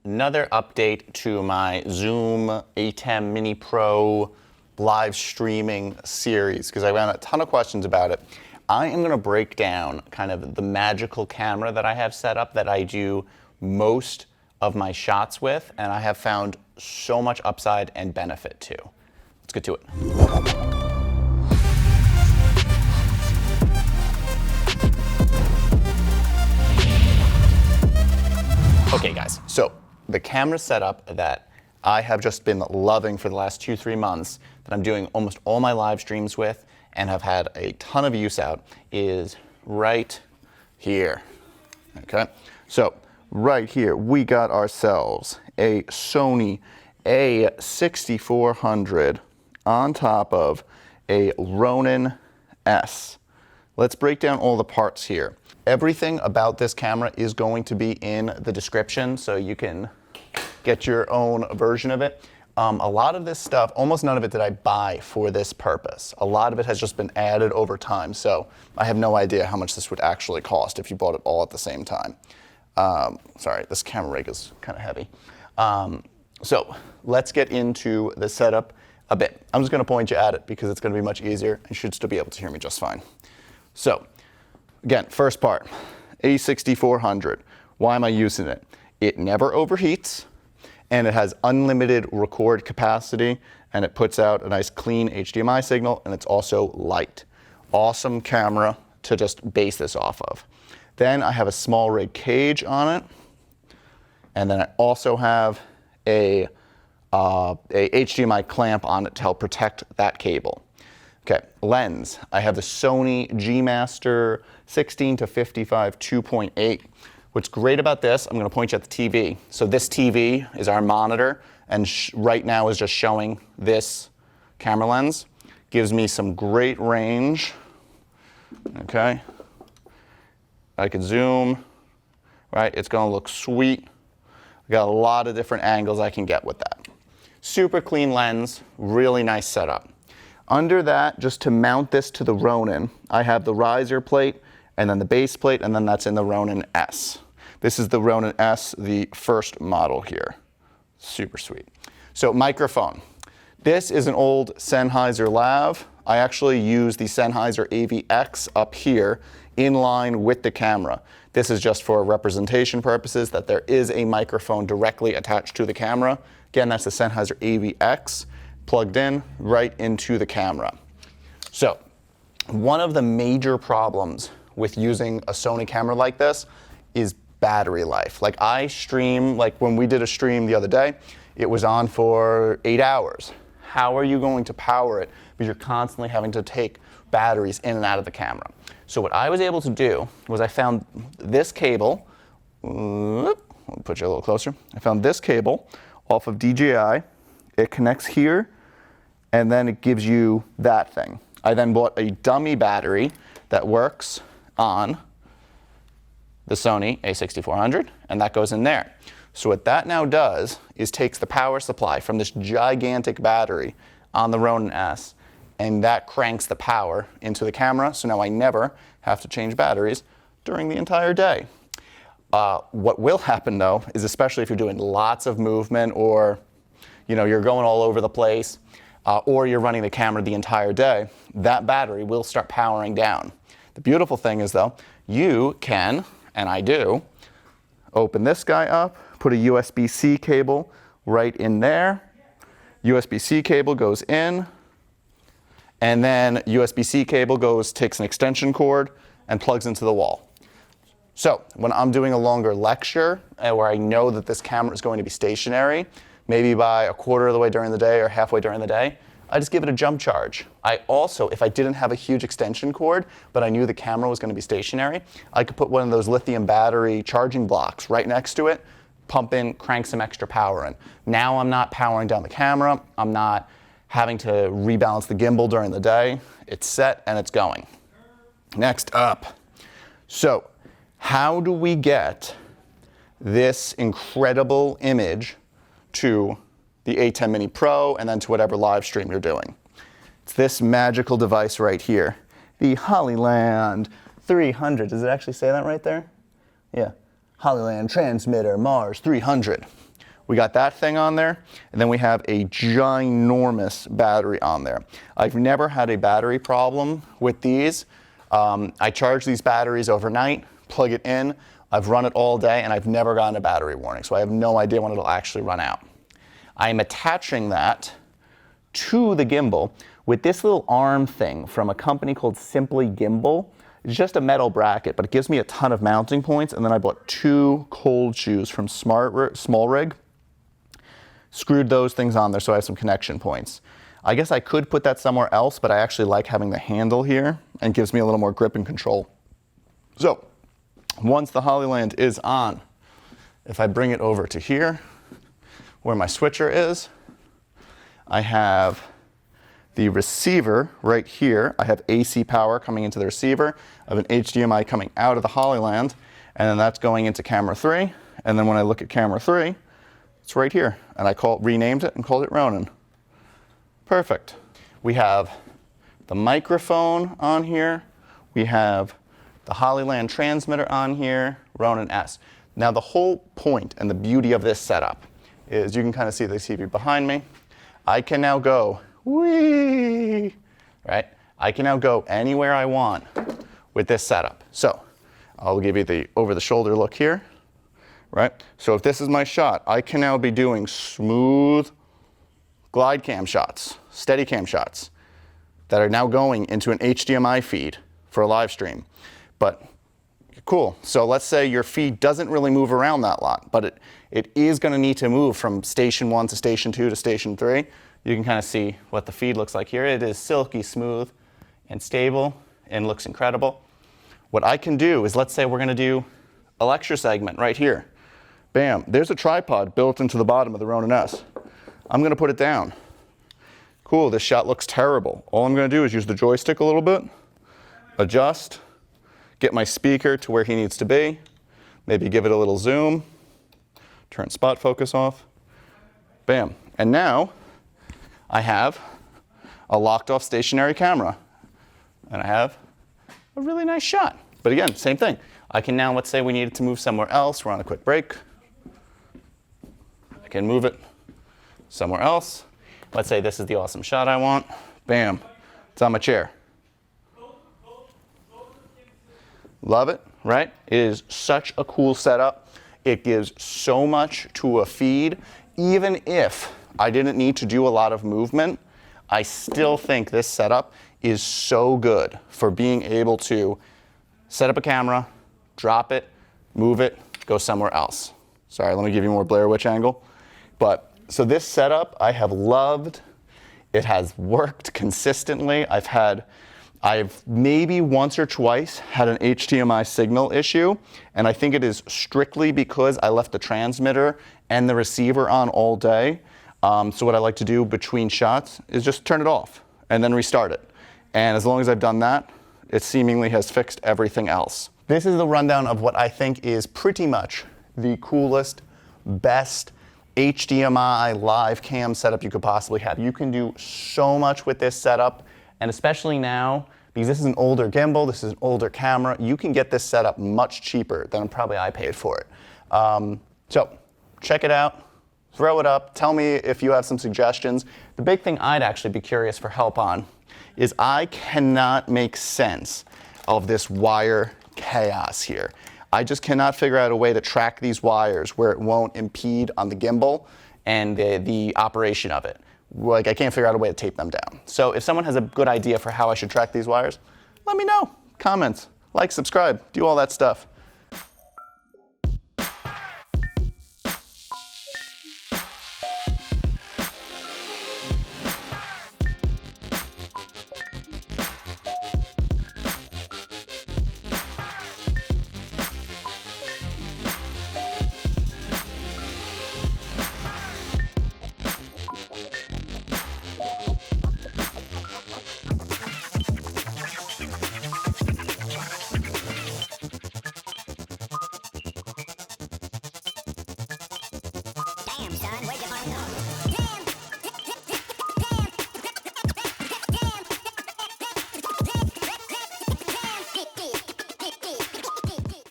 another update to my Zoom ATEM Mini Pro live streaming series because I ran a ton of questions about it. I am going to break down kind of the magical camera that I have set up that I do most of my shots with, and I have found so much upside and benefit to. Let's get to it. Okay guys, so the camera setup that I have just been loving for the last 2-3 months, that I'm doing almost all my live streams with and have had a ton of use out, is right here. Okay, so right here we got ourselves a Sony a6400 on top of a Ronin S. Let's break down all the parts here. Everything about this camera is going to be in the description, so you can get your own version of it. A lot of this stuff, almost none of it did I buy for this purpose. A lot of it has just been added over time, so I have no idea how much this would actually cost if you bought it all at the same time. Sorry, this camera rig is kind of heavy. So let's get into the setup a bit. I'm just going to point you at it because it's going to be much easier. You should still be able to hear me just fine. So again, first part, A6400. Why am I using it? It never overheats, and it has unlimited record capacity, and it puts out a nice clean HDMI signal, and it's also light. Awesome camera to just base this off of. Then I have a small rig cage on it, and then I also have a HDMI clamp on it to help protect that cable. Okay, lens. I have the Sony G Master 16-55 2.8. What's great about this, I'm going to point you at the TV. So this TV is our monitor, and right now is just showing this camera lens. Gives me some great range. Okay, I could zoom. Right, it's going to look sweet. I got a lot of different angles I can get with that. Super clean lens, really nice setup. Under that, just to mount this to the Ronin, I have the riser plate, and then the base plate, and then that's in the Ronin S. This is the Ronin S, the first model here. Super sweet. So microphone. This is an old Sennheiser lav. I actually use the Sennheiser AVX up here in line with the camera. This is just for representation purposes, that there is a microphone directly attached to the camera. Again, that's the Sennheiser AVX. Plugged in right into the camera. So one of the major problems with using a Sony camera like this is battery life. Like I stream, like when we did a stream the other day, it was on for 8 hours. How are you going to power it? Because you're constantly having to take batteries in and out of the camera. So what I was able to do was I found this cable. I'll put you a little closer. I found this cable off of DJI. It connects here, and then it gives you that thing. I then bought a dummy battery that works on the Sony a6400, and that goes in there. So what that now does is takes the power supply from this gigantic battery on the Ronin S, and that cranks the power into the camera, so now I never have to change batteries during the entire day. What will happen though, is especially if you're doing lots of movement, or you're going all over the place, or you're running the camera the entire day, that battery will start powering down. The beautiful thing is though, you can, and I do, open this guy up, put a USB-C cable right in there. USB-C cable goes in, and then USB-C cable takes an extension cord and plugs into the wall. So when I'm doing a longer lecture where I know that this camera is going to be stationary, maybe by a quarter of the way during the day or halfway during the day, I just give it a jump charge. I also, if I didn't have a huge extension cord, but I knew the camera was going to be stationary, I could put one of those lithium battery charging blocks right next to it, pump in, crank some extra power in. Now I'm not powering down the camera. I'm not having to rebalance the gimbal during the day. It's set and it's going. Next up. So how do we get this incredible image to the ATEM Mini Pro and then to whatever live stream you're doing? It's this magical device right here, the Hollyland 300. Does it actually say that right there? Yeah. Hollyland Transmitter Mars 300. we got that thing on there, and then we have a ginormous battery on there. I've never had a battery problem with these. I charge these batteries overnight, plug it in, I've run it all day, and I've never gotten a battery warning, so I have no idea when it'll actually run out. I am attaching that to the gimbal with this little arm thing from a company called Simply Gimbal. It's just a metal bracket, but it gives me a ton of mounting points, and then I bought 2 cold shoes from Small Rig. Screwed those things on there so I have some connection points. I guess I could put that somewhere else, but I actually like having the handle here and gives me a little more grip and control. So once the Hollyland is on, if I bring it over to here where my switcher is, I have the receiver right here. I have AC power coming into the receiver. I have an HDMI coming out of the Hollyland, and then that's going into camera 3. And then when I look at camera 3, it's right here. And I renamed it and called it Ronin. Perfect. We have the microphone on here. We have the Hollyland transmitter on here, Ronin S. Now the whole point and the beauty of this setup is you can kind of see the TV behind me. I can now go, whee, right? I can now go anywhere I want with this setup. So I'll give you the over-the-shoulder look here, right? So if this is my shot, I can now be doing smooth glide cam shots, steady cam shots that are now going into an HDMI feed for a live stream. But cool, so let's say your feed doesn't really move around that lot, but it is gonna need to move from station 1 to station 2 to station 3. You can kind of see what the feed looks like here. It is silky smooth and stable and looks incredible. What I can do is, let's say we're gonna do a lecture segment right here. Bam, there's a tripod built into the bottom of the Ronin S. I'm gonna put it down. Cool, this shot looks terrible. All I'm gonna do is use the joystick a little bit, adjust, get my speaker to where he needs to be, maybe give it a little zoom, turn spot focus off, bam. And now I have a locked off stationary camera, and I have a really nice shot. But again, same thing. I can now, let's say we needed to move somewhere else, we're on a quick break. I can move it somewhere else. Let's say this is the awesome shot I want. Bam, it's on my chair. Love it, right? It is such a cool setup. It gives so much to a feed. Even if I didn't need to do a lot of movement, I still think this setup is so good for being able to set up a camera, drop it, move it, go somewhere else. Sorry, let me give you more Blair Witch angle. But so this setup I have loved. It has worked consistently. I've maybe once or twice had an HDMI signal issue, and I think it is strictly because I left the transmitter and the receiver on all day. So what I like to do between shots is just turn it off and then restart it. And as long as I've done that, it seemingly has fixed everything else. This is the rundown of what I think is pretty much the coolest, best HDMI live cam setup you could possibly have. You can do so much with this setup, and especially now, because this is an older gimbal, this is an older camera, you can get this setup much cheaper than probably I paid for it. So check it out, throw it up, tell me if you have some suggestions. The big thing I'd actually be curious for help on is I cannot make sense of this wire chaos here. I just cannot figure out a way to track these wires where it won't impede on the gimbal and the operation of it. Like, I can't figure out a way to tape them down. So if someone has a good idea for how I should track these wires, let me know. Comments, like, subscribe, do all that stuff. Damn, son, where'd you